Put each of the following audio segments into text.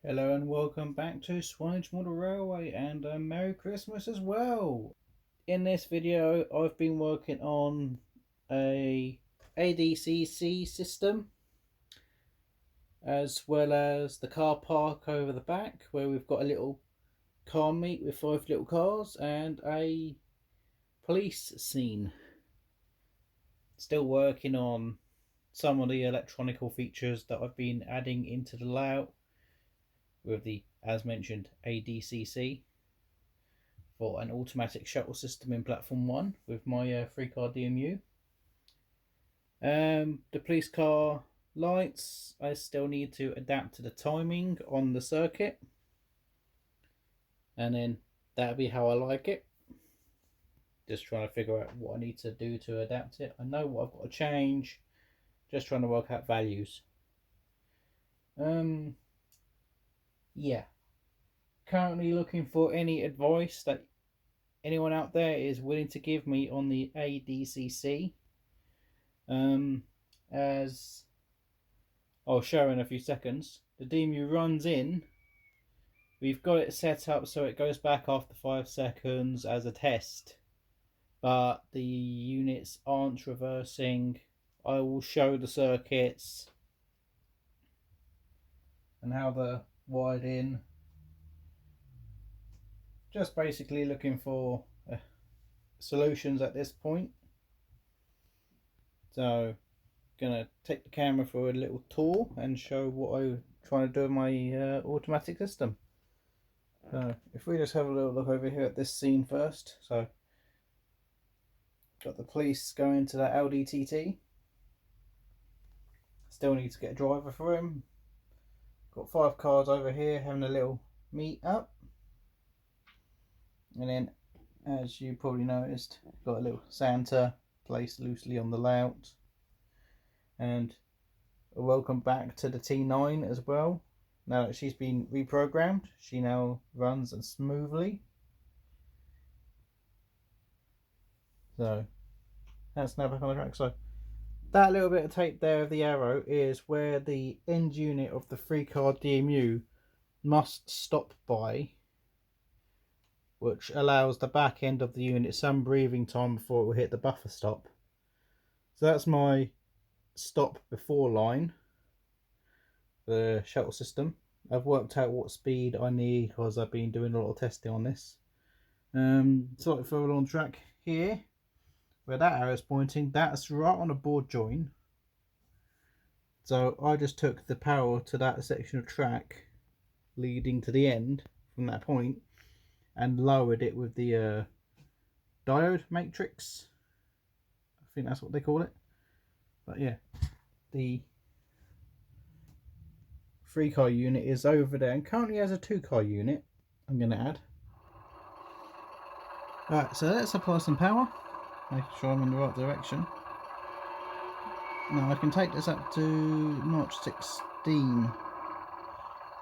Hello and welcome back to Swanage Model Railway, and a Merry Christmas as well. In this video I've been working on a ADCC system as well as the car park over the back, where we've got a little car meet with 5 little cars and a police scene. Still working on some of the electronical features that I've been adding into the layout with the, as mentioned, ADCC for an automatic shuttle system in platform 1 with my 3-car DMU. The police car lights, I still need to adapt to the timing on the circuit, and then that'll be how I like it. Just trying to figure out what I need to do to adapt it. I know what I've got to change, just trying to work out values. Yeah, currently looking for any advice that anyone out there is willing to give me on the ADCC. As I'll show in a few seconds, the DMU runs in. We've got it set up so it goes back after 5 seconds as a test, but the units aren't reversing. I will show the circuits and how they're wired in. Just basically looking for solutions at this point. So gonna take the camera for a little tour and show what I'm trying to do with my automatic system. So if we just have a little look over here at this scene first. So got the police going to that LDTT. Still need to get a driver for him. Got 5 cars over here having a little meet up. And then, as you probably noticed, got a little Santa placed loosely on the layout. And a welcome back to the T9 as well. Now that she's been reprogrammed, she now runs smoothly. So that's now back on the track. So that little bit of tape there of the arrow is where the end unit of the 3-car DMU must stop by, which allows the back end of the unit some breathing time before it will hit the buffer stop. So that's my stop before line, the shuttle system. I've worked out what speed I need because I've been doing a lot of testing on this. Slightly further on track here, where that arrow is pointing, that's right on a board join. So I just took the power to that section of track leading to the end from that point and lowered it with the diode matrix. I think that's what they call it. But yeah, the 3-car unit is over there and currently has a 2-car unit I'm going to add. Right, so let's apply some power, make sure I'm in the right direction. Now I can take this up to notch 16,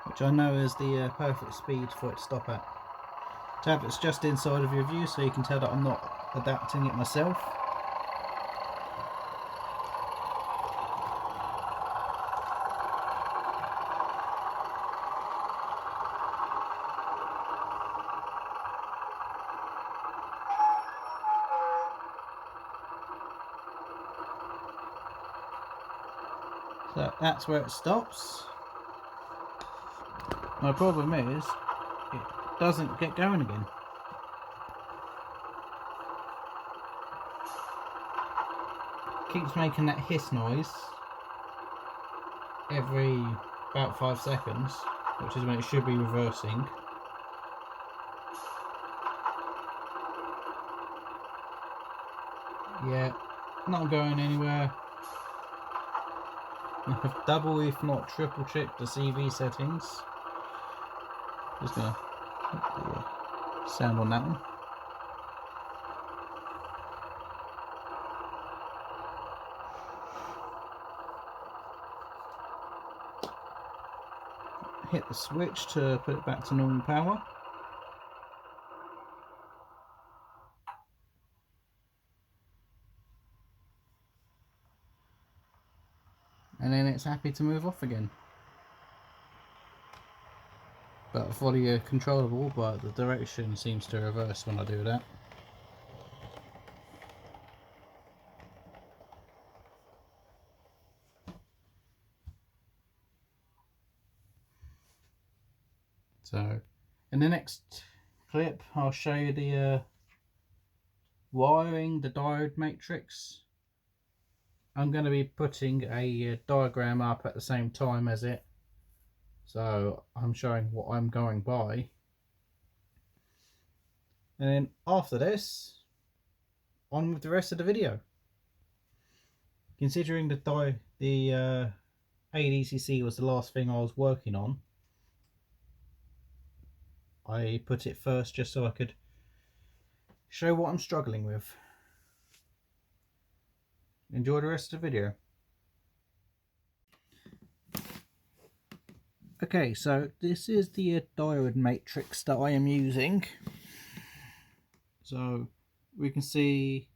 which I know is the perfect speed for it to stop at. Tablet's just inside of your view, so you can tell that I'm not adapting it myself. So that's where it stops. My problem is it doesn't get going again. It keeps making that hiss noise every about 5 seconds, which is when it should be reversing. Yeah, not going anywhere. I've double if not triple checked the CV settings. Just gonna put the sound on that one. Hit the switch to put it back to normal power. And then it's happy to move off again. but fully controllable, but the direction seems to reverse when I do that. So in the next clip I'll show you the wiring, the diode matrix. I'm going to be putting a diagram up at the same time as it, so I'm showing what I'm going by. And then after this, on with the rest of the video. Considering the ADCC was the last thing I was working on, I put it first just so I could show what I'm struggling with. Enjoy the rest of the video. Okay, so this is the diode matrix that I am using. So we can see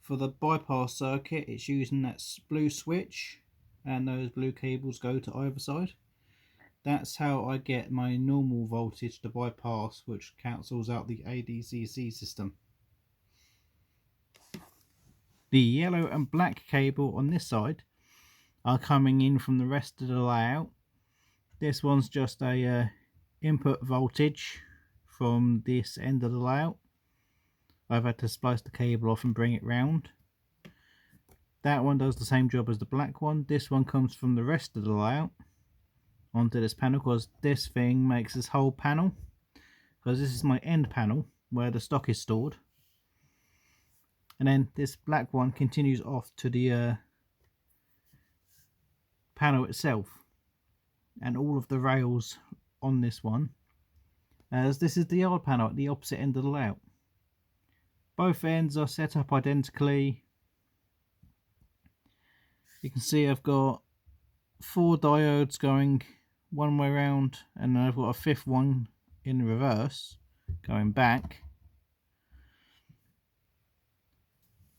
for the bypass circuit it's using that blue switch, and those blue cables go to either side. That's how I get my normal voltage to bypass, which cancels out the ADCC system. The yellow and black cable on this side are coming in from the rest of the layout. This one's just a input voltage from this end of the layout. I've had to splice the cable off and bring it round. That one does the same job as the black one. This one comes from the rest of the layout onto this panel, because this thing makes this whole panel, because this is my end panel where the stock is stored. And then this black one continues off to the panel itself, and all of the rails on this one, as this is the old panel at the opposite end of the layout. Both ends are set up identically. You can see I've got 4 diodes going one way around, and I've got a 5th one in reverse going back.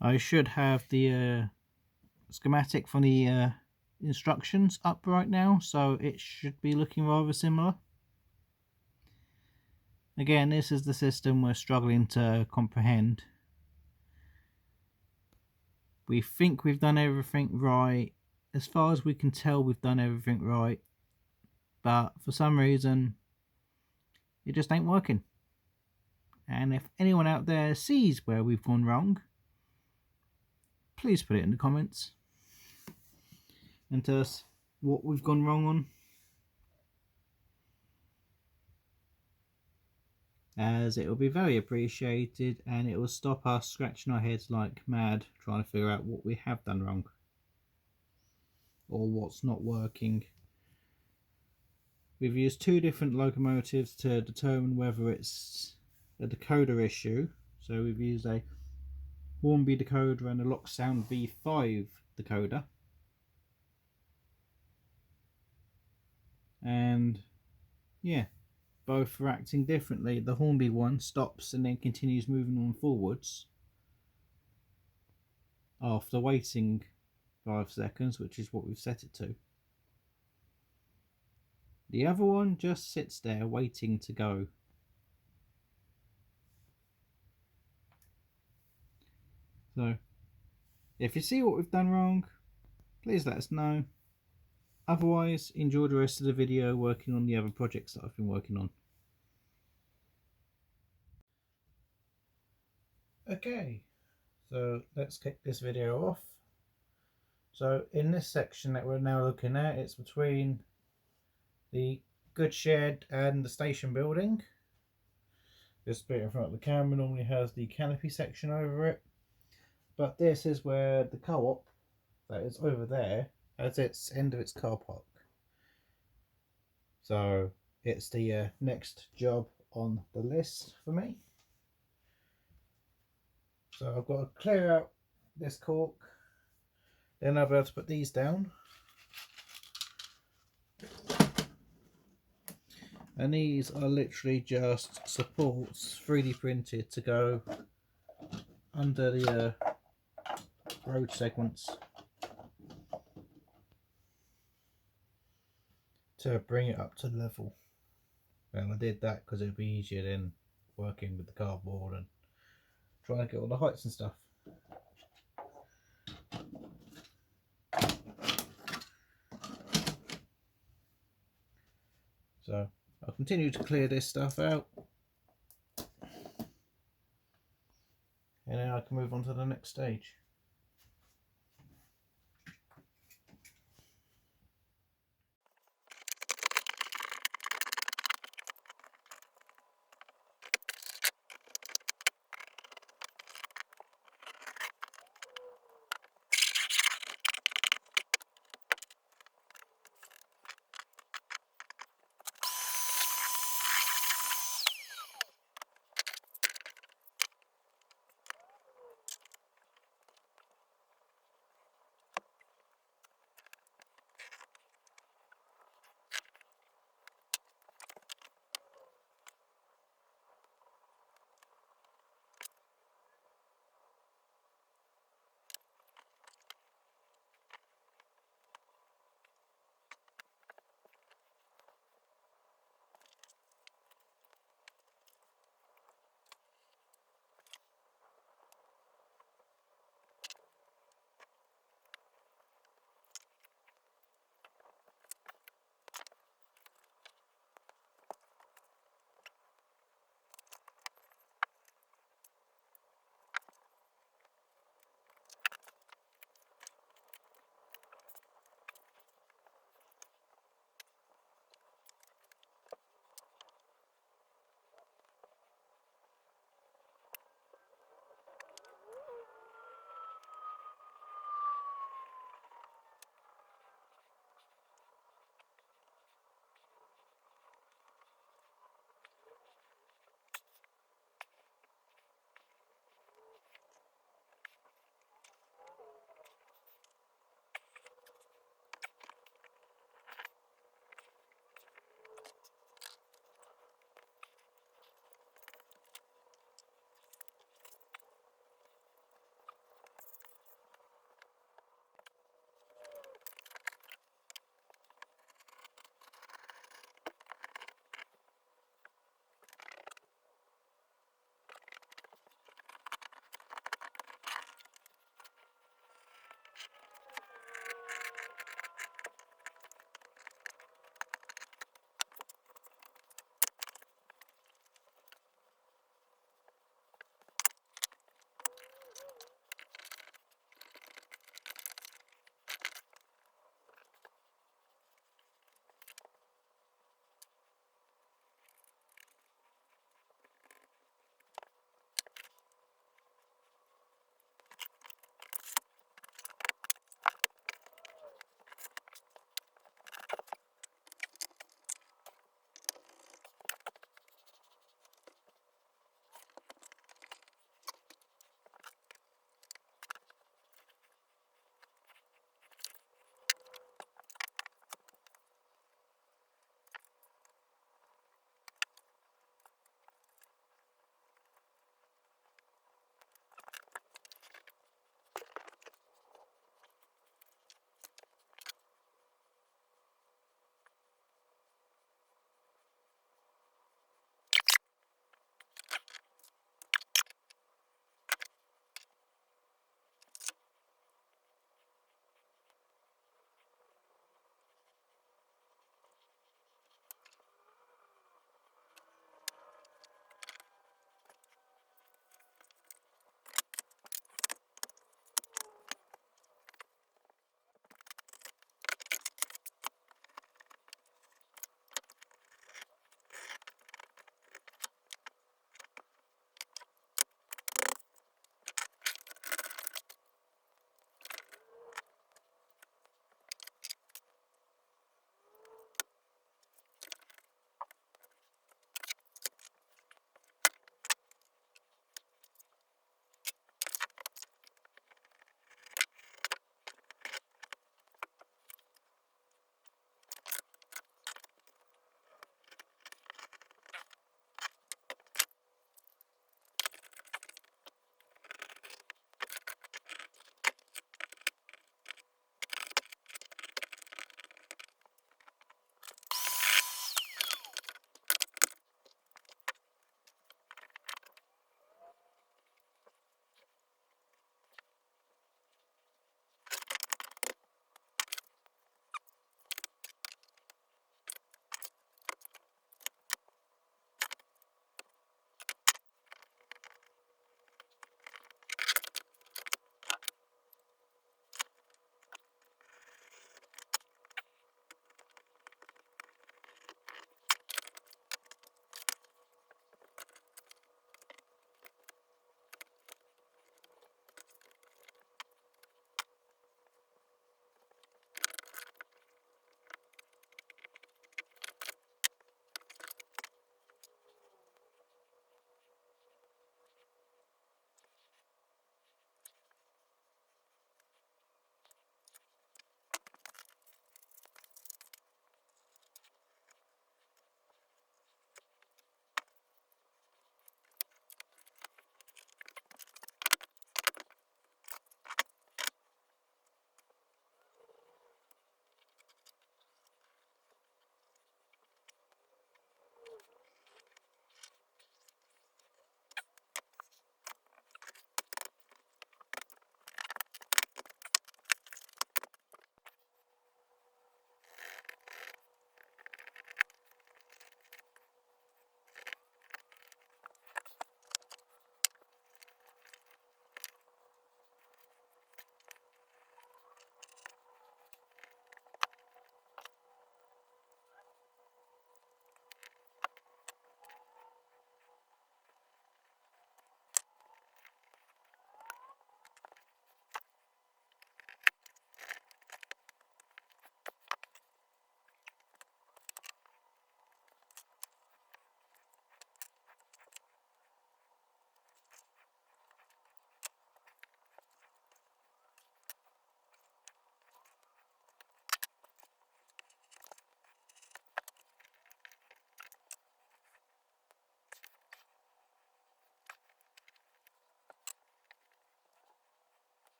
I should have the schematic from the instructions up right now, so it should be looking rather similar. Again, this is the system we're struggling to comprehend. We think we've done everything right. As far as we can tell, we've done everything right, but for some reason it just ain't working. And if anyone out there sees where we've gone wrong, please put it in the comments and tell us what we've gone wrong on, as it will be very appreciated, and it will stop us scratching our heads like mad trying to figure out what we have done wrong or what's not working. We've used 2 different locomotives to determine whether it's a decoder issue. So we've used a Hornby decoder and a Locksound V5 decoder, and yeah, both are acting differently. The Hornby one stops and then continues moving on forwards after waiting 5 seconds, which is what we've set it to. The other one just sits there waiting to go. So if you see what we've done wrong, please let us know. Otherwise, enjoy the rest of the video working on the other projects that I've been working on. Okay, so let's kick this video off. So in this section that we're now looking at, it's between the goods shed and the station building. This bit in front of the camera normally has the canopy section over it, but this is where the co-op that is over there has its end of its car park. So it's the next job on the list for me. So I've got to clear out this cork, then I'll be able to put these down. And these are literally just supports 3D printed to go under the road segments to bring it up to level. And I did that because it would be easier than working with the cardboard and trying to get all the heights and stuff. So I'll continue to clear this stuff out, and then I can move on to the next stage.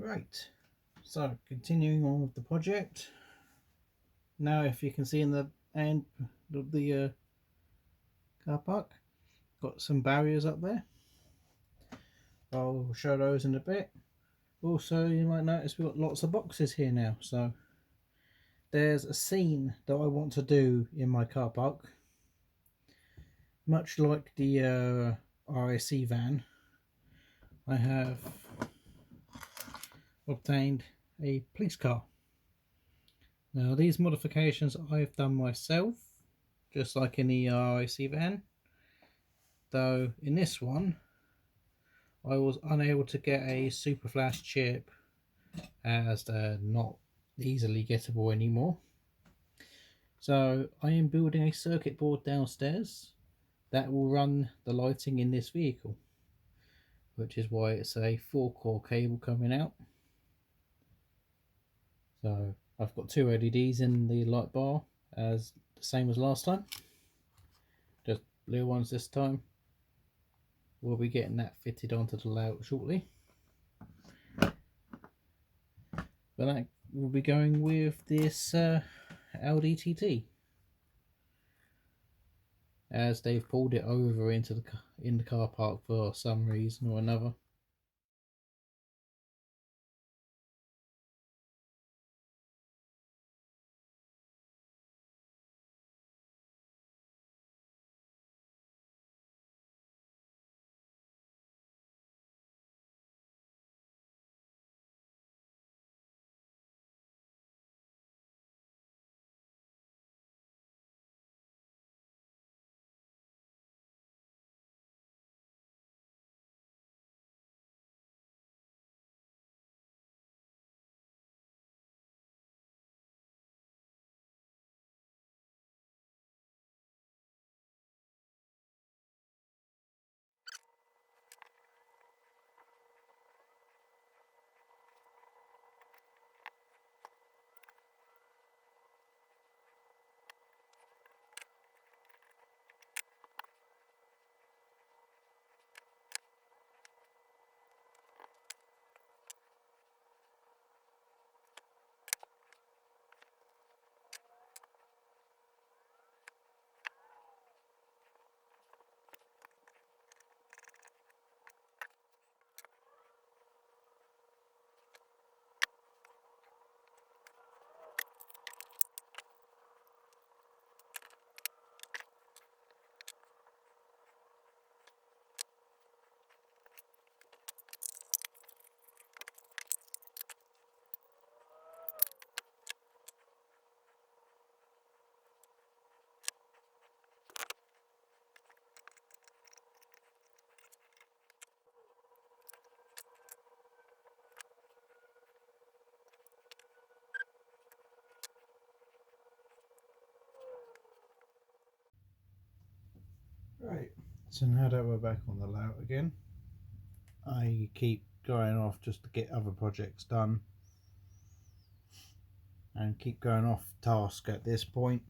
Right, so continuing on with the project. Now if you can see in the end of the car park, got some barriers up there. I'll show those in a bit. Also, you might notice we've got lots of boxes here now, so there's a scene that I want to do in my car park. Much like the RAC van, I have obtained a police car. Now these modifications I've done myself, just like in the RAC van, though in this one I was unable to get a super flash chip as they're not easily gettable anymore. So I am building a circuit board downstairs that will run the lighting in this vehicle, which is why it's a 4-core cable coming out. So I've got 2 LEDs in the light bar, as the same as last time, just blue ones this time. We'll be getting that fitted onto the layout shortly, but that will be going with this Audi TT, as they've pulled it over into the car park for some reason or another. Right, so now that we're back on the layout again, I keep going off just to get other projects done and keep going off task at this point.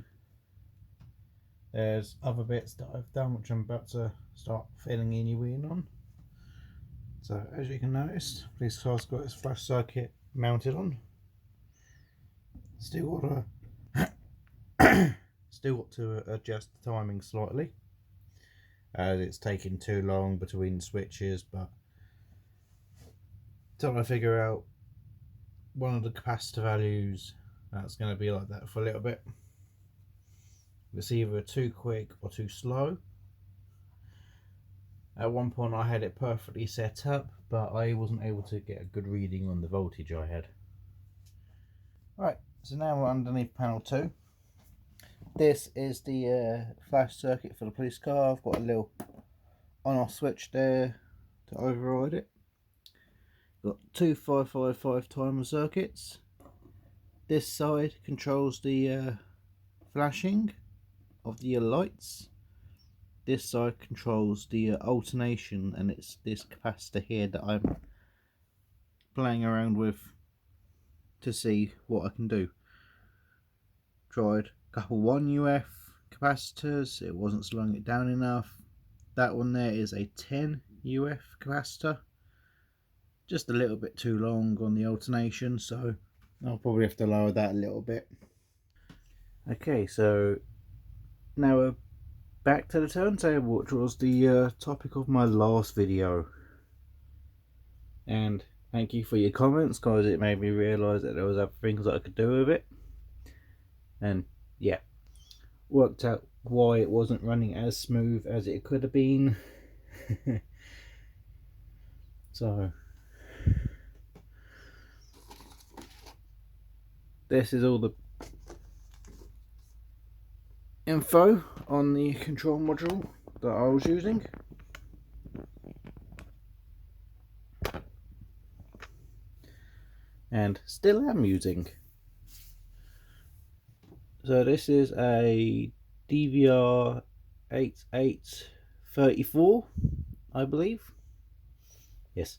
There's other bits that I've done which I'm about to start filling in on. So as you can notice, this car's got its flash circuit mounted on. Still got to adjust the timing slightly, as it's taking too long between switches, but until I figure out one of the capacitor values, that's going to be like that for a little bit. It's either too quick or too slow. At one point I had it perfectly set up, but I wasn't able to get a good reading on the voltage I had. Right, so now we're underneath panel 2. This is the flash circuit for the police car. I've got a little on-off switch there to override it. Got 2 555 timer circuits. This side controls the flashing of the lights. This side controls the alternation, and it's this capacitor here that I'm playing around with to see what I can do. Tried a couple 1 UF capacitors, it wasn't slowing it down enough. That one there is a 10 UF capacitor. just a little bit too long on the alternation, so I'll probably have to lower that a little bit. Okay, so now we're back to the turntable, which was the topic of my last video. And thank you for your comments, because it made me realise that there was other things that I could do with it. And yeah, worked out why it wasn't running as smooth as it could have been. So this is all the info on the control module that I was using. And still am using. So this is a DVR 8834, I believe. Yes.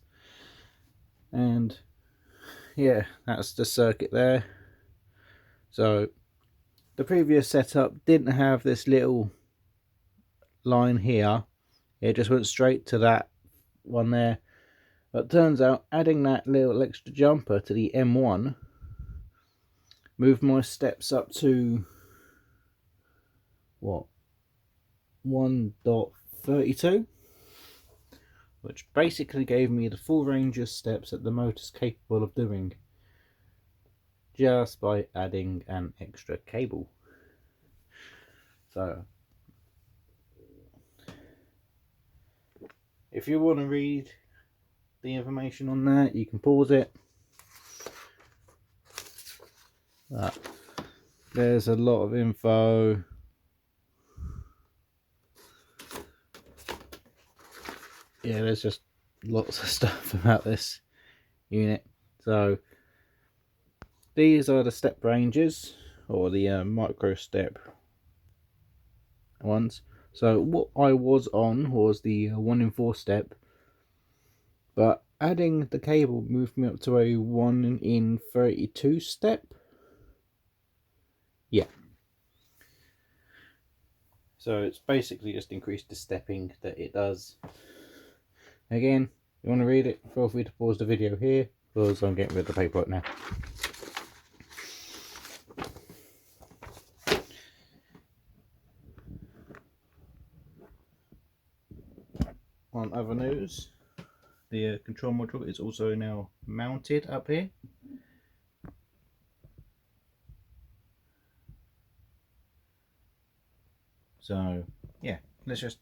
And yeah, that's the circuit there. So the previous setup didn't have this little line here. It just went straight to that one there. But turns out adding that little extra jumper to the M1 moved my steps up to what, 1.32, which basically gave me the full range of steps that the motor's capable of doing just by adding an extra cable. So if you want to read the information on that, you can pause it. But there's a lot of info. Yeah, there's just lots of stuff about this unit. So these are the step ranges, or the micro step ones. So what I was on was the 1 in 4 step, but adding the cable moved me up to a 1 in 32 step. Yeah. So it's basically just increased the stepping that it does. Again, you want to read it, feel free to pause the video here, because I'm getting rid of the paperwork now. On other news, the control module is also now mounted up here. So yeah, let's just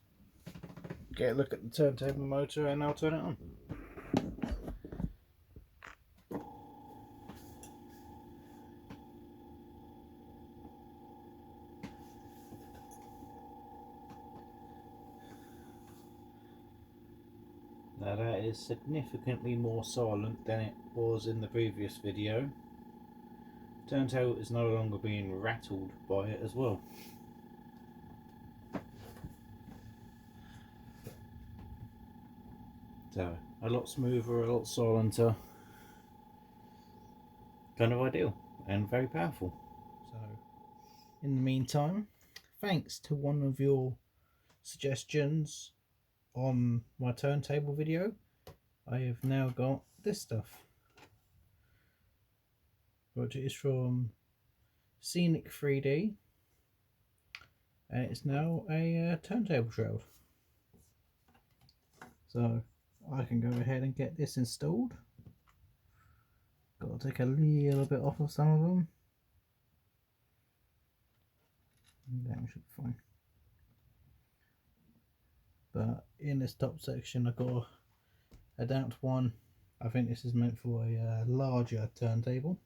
get a look at the turntable motor and I'll turn it on. Now that is significantly more silent than it was in the previous video. Turntable is no longer being rattled by it as well. So a lot smoother, a lot silenter. Kind of ideal and very powerful. So in the meantime, thanks to one of your suggestions on my turntable video, I have now got this stuff, which is from Swanage 3D, and it's now a turntable shroud. So I can go ahead and get this installed. Got to take a little bit off of some of them. That should be fine. But in this top section I've got a damped one. I think this is meant for a larger turntable.